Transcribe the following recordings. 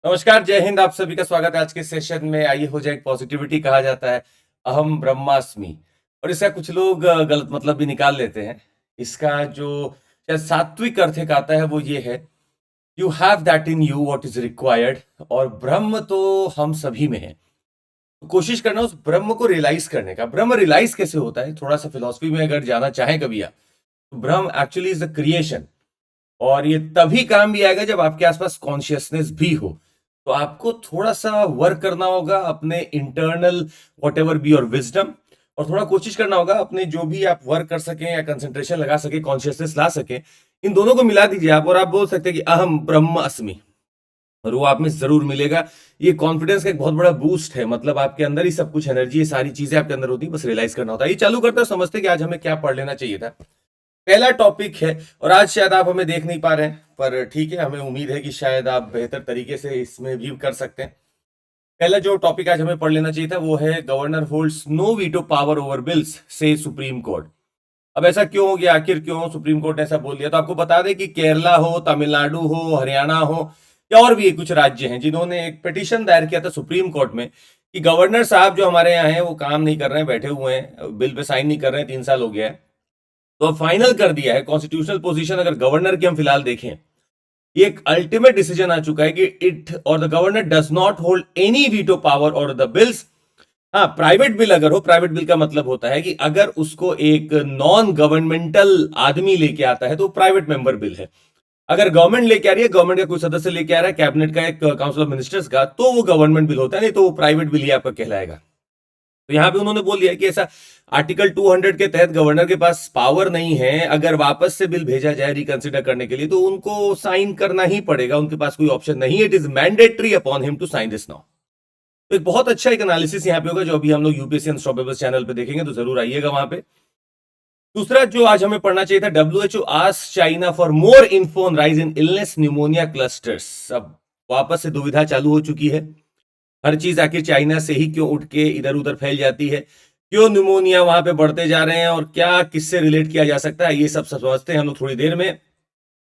नमस्कार, जय हिंद। आप सभी का स्वागत है आज के सेशन में। आइए हो जाए पॉजिटिविटी। कहा जाता है अहम ब्रह्मास्मि, और इसका कुछ लोग गलत मतलब भी निकाल लेते हैं। इसका जो शायद सात्विक अर्थ एक आता है वो ये है, you have that in you what is required. और ब्रह्म तो हम सभी में है। तो कोशिश करना उस ब्रह्म को रियलाइज करने का। ब्रह्म रियलाइज कैसे होता है, थोड़ा सा फिलॉसफी में अगर जाना चाहें कभी आप, तो ब्रह्म एक्चुअली इज द क्रिएशन। और ये तभी काम भी आएगा जब आपके आसपास कॉन्शियसनेस भी हो। तो आपको थोड़ा सा वर्क करना होगा अपने इंटरनल वॉट एवर बी और विजडम, और थोड़ा कोशिश करना होगा अपने जो भी आप वर्क कर सकें या कंसंट्रेशन लगा सके, कॉन्शियसनेस ला सके, इन दोनों को मिला दीजिए आप, और आप बोल सकते हैं कि अहम ब्रह्म अस्मि, और वो आप में जरूर मिलेगा। ये कॉन्फिडेंस का एक बहुत बड़ा बूस्ट है। मतलब आपके अंदर ही सब कुछ एनर्जी, ये सारी चीजें आपके अंदर होती है, बस रियलाइज करना होता है। ये चालू करते हैं, समझते हैं कि आज हमें क्या पढ़ लेना चाहिए था। पहला टॉपिक है, और आज शायद आप हमें देख नहीं पा रहे हैं, पर ठीक है, हमें उम्मीद है कि शायद आप बेहतर तरीके से इसमें भी कर सकते हैं। पहला जो टॉपिक आज हमें पढ़ लेना चाहिए था वो है governor holds no veto power over bills says supreme court. अब ऐसा क्यों हो गया, आखिर क्यों सुप्रीम कोर्ट ने ऐसा बोल दिया? तो आपको बता दें कि केरला हो, तमिलनाडु हो, हरियाणा हो, या और भी कुछ राज्य हैं जिन्होंने एक पिटीशन दायर किया था सुप्रीम कोर्ट में कि गवर्नर साहब जो हमारे यहाँ हैं वो काम नहीं कर रहे हैं, बैठे हुए हैं, बिल पे साइन नहीं कर रहे हैं, 3 साल हो गया है। तो अब फाइनल कर दिया है कॉन्स्टिट्यूशनल पोजीशन। अगर गवर्नर की हम फिलहाल देखें, ये एक अल्टीमेट डिसीजन आ चुका है कि इट और the governor does not hold any veto power और द बिल्स। हाँ, प्राइवेट बिल अगर हो, प्राइवेट बिल का मतलब होता है कि अगर उसको एक नॉन गवर्नमेंटल आदमी लेके आता है तो प्राइवेट मेंबर बिल है। अगर गवर्नमेंट लेके आ रही है, गवर्नमेंट का कोई सदस्य लेके आ रहा है, कैबिनेट का, एक काउंसिल ऑफ मिनिस्टर्स का, तो वो गवर्नमेंट बिल होता है, नहीं तो वो प्राइवेट बिल ही आपका कहलाएगा। तो यहां पे उन्होंने बोल दिया कि ऐसा आर्टिकल 200 के तहत गवर्नर के पास पावर नहीं है। अगर वापस से बिल भेजा जाए रिकंसिडर करने के लिए तो उनको साइन करना ही पड़ेगा, उनके पास कोई ऑप्शन नहीं है। It is mandatory upon him to sign this now. तो एक बहुत अच्छा एक एनालिसिस यहाँ पे होगा जो अभी हम लोग यूपीएससी अनस्टॉपेबल चैनल पे देखेंगे, तो जरूर आइएगा वहां पे। दूसरा जो आज हमें पढ़ना चाहिए था, WHO asks China for more info on rise in illness pneumonia clusters. अब वापस से दुविधा चालू हो चुकी है। हर चीज आखिर चाइना से ही क्यों उठ के इधर उधर फैल जाती है, क्यों न्यूमोनिया वहां पे बढ़ते जा रहे हैं, और क्या किससे रिलेट किया जा सकता है, ये सब समझते हैं हम लोग थोड़ी देर में।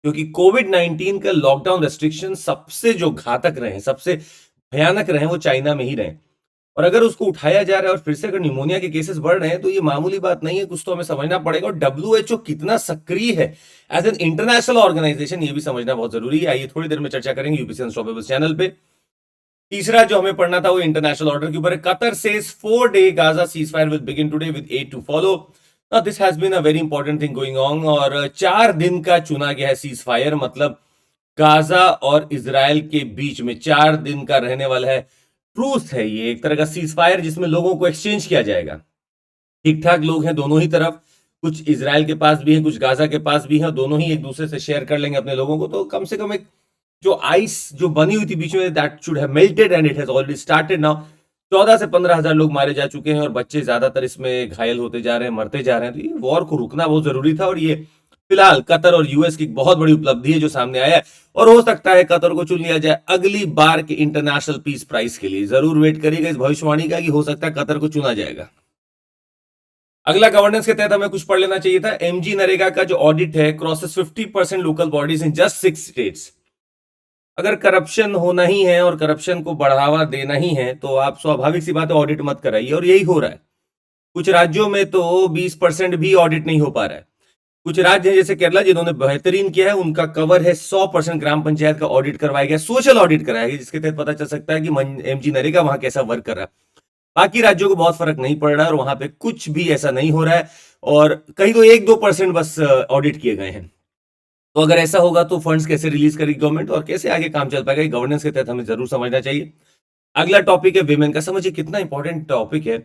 क्योंकि कोविड-19 का लॉकडाउन रेस्ट्रिक्शन सबसे जो घातक रहे, सबसे भयानक रहे, वो चाइना में ही रहे। और अगर उसको उठाया जा रहा है और फिर से अगर निमोनिया के केसेस बढ़ रहे हैं तो ये मामूली बात नहीं है, कुछ तो हमें समझना पड़ेगा। और डब्ल्यूएचओ कितना सक्रिय है एज एन इंटरनेशनल ऑर्गेनाइजेशन, ये भी समझना बहुत जरूरी है। आइए थोड़ी देर में चर्चा करेंगे यूपीसी अनस्टॉपेबल चैनल पे। तीसरा जो हमें पढ़ना था वो इंटरनेशनल ऑर्डर के ऊपर है। Qatar says 4-day Gaza ceasefire will begin today with 8 to follow. This has been a very important thing going on, और 4 दिन का चुना गया है सीज फायर। मतलब गाजा और इसराइल के बीच में 4 दिन का रहने वाला है ट्रूथ है। ये एक तरह का सीज फायर जिसमें लोगों को एक्सचेंज किया जाएगा। ठीक ठाक लोग हैं दोनों ही तरफ, कुछ इसराइल के पास भी है, कुछ गाजा के पास भी है, दोनों ही एक दूसरे से शेयर कर लेंगे अपने लोगों को। तो कम से कम एक जो आइस जो बनी हुई थी बीच में, that should have melted and it has already started now. 14 से 15 हजार लोग मारे जा चुके हैं, और बच्चे ज्यादातर इसमें घायल होते जा रहे हैं, मरते जा रहे हैं। तो ये वॉर को रुकना बहुत जरूरी था, और ये फिलहाल कतर और यूएस की बहुत बड़ी उपलब्धि है जो सामने आया है। और हो सकता है कतर को चुन लिया जाए अगली बार के इंटरनेशनल पीस प्राइज के लिए। जरूर वेट करिएगा इस भविष्यवाणी का कि हो सकता है कतर को चुना जाएगा। अगला गवर्नेंस के तहत हमें कुछ पढ़ लेना चाहिए था। एमजी नरेगा का जो ऑडिट है crosses 50% local bodies in just 6 states. अगर करप्शन होना ही है और करप्शन को बढ़ावा देना ही है तो आप स्वाभाविक सी बात है ऑडिट मत कराइए, और यही हो रहा है। कुछ राज्यों में तो 20% भी ऑडिट नहीं हो पा रहा है। कुछ राज्य हैं जैसे केरला जिन्होंने बेहतरीन किया है, उनका कवर है 100% ग्राम पंचायत का ऑडिट करवाया गया, सोशल ऑडिट कराया गया, जिसके तहत पता चल सकता है कि एमजी नरेगा वहां कैसा वर्क कर रहा है। बाकी राज्यों को बहुत फर्क नहीं पड़ रहा है और वहां पे कुछ भी ऐसा नहीं हो रहा है, और कहीं तो 1-2% बस ऑडिट किए गए हैं। तो अगर ऐसा होगा तो फंड्स कैसे रिलीज करेगी गवर्नमेंट और कैसे आगे काम चल पाएगा, गवर्नेंस के तहत हमें जरूर समझना चाहिए। अगला टॉपिक है विमेन का। समझिए कितना इंपॉर्टेंट टॉपिक है।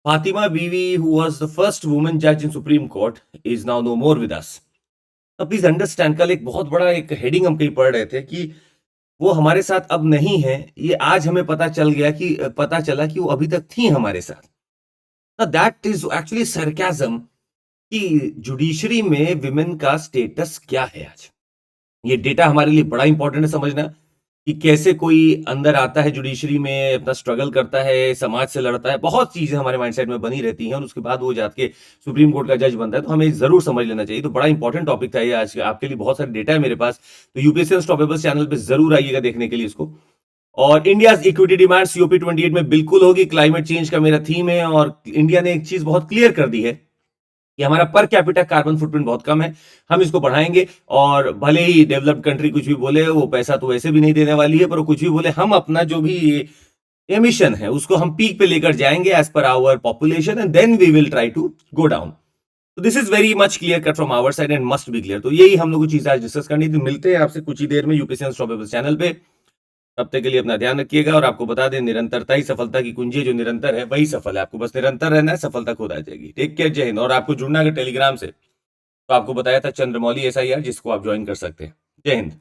Fatima Beevi who was the first woman जज in Supreme Court is now no more with us. अब प्लीज अंडरस्टैंड, कल एक बहुत बड़ा एक हेडिंग हम कहीं पढ़ रहे थे कि वो हमारे साथ अब नहीं है। ये आज हमें पता चला कि वो अभी तक थी हमारे साथ। दैट इज एक्चुअली सरकाज़म कि जुडिशरी में विमेन का स्टेटस क्या है आज। ये डेटा हमारे लिए बड़ा इंपॉर्टेंट है समझना, कि कैसे कोई अंदर आता है जुडिशरी में, अपना स्ट्रगल करता है, समाज से लड़ता है, बहुत चीजें हमारे माइंडसेट में बनी रहती हैं, और उसके बाद वो जाके सुप्रीम कोर्ट का जज बनता है। तो हमें जरूर समझ लेना चाहिए। तो बड़ा इंपॉर्टेंट टॉपिक था ये आज आपके लिए, बहुत सारे डेटा है मेरे पास। तो यूपीएससी अनस्टॉपेबल चैनल पे जरूर आइएगा देखने के लिए इसको। और इंडिया इक्विटी डिमांड COP 28 में बिल्कुल होगी। क्लाइमेट चेंज का मेरा थीम है और इंडिया ने एक चीज बहुत क्लियर कर दी है कि हमारा पर कैपिटा कार्बन फुटप्रिंट बहुत कम है, हम इसको बढ़ाएंगे। और भले ही डेवलप्ड कंट्री कुछ भी बोले, वो पैसा तो वैसे भी नहीं देने वाली है, पर वो कुछ भी बोले, हम अपना जो भी एमिशन है उसको हम पीक पे लेकर जाएंगे as per our population, and then we will try to go down. तो this is very much clear cut from our side and must be clear. तो यही हम लोग को चीज आज डिस्कस करनी थी। मिलते हैं आपसे कुछ ही देर में यूपीएससी अनस्टॉपेबल चैनल पे। तब तक के लिए अपना ध्यान रखिएगा और आपको बता दें, निरंतरता ही सफलता की कुंजी है। जो निरंतर है वही सफल है। आपको बस निरंतर रहना है, सफलता खुद आ जाएगी। टेक केयर, जय हिंद। और आपको जुड़ना है टेलीग्राम से, तो आपको बताया था चंद्रमौली SIR, जिसको आप ज्वाइन कर सकते हैं। जय हिंद।